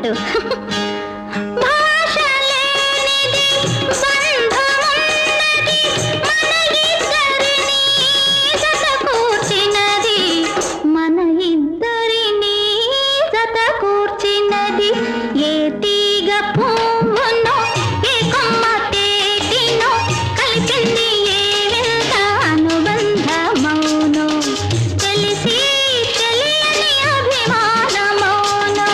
అన్నట్టు. భాష లేనిది బంధమున్నది, మన ఇద్దరినీ జతకూర్చినది, మన ఇద్దరినీ జతకూర్చినది. ఏ తీగ పువ్వునో ఏ కొమ్మ తేటినో కలిపింది ఏ వింత అనుబంధమౌనో, తెలిసి తెలియని అభిమానమౌనో.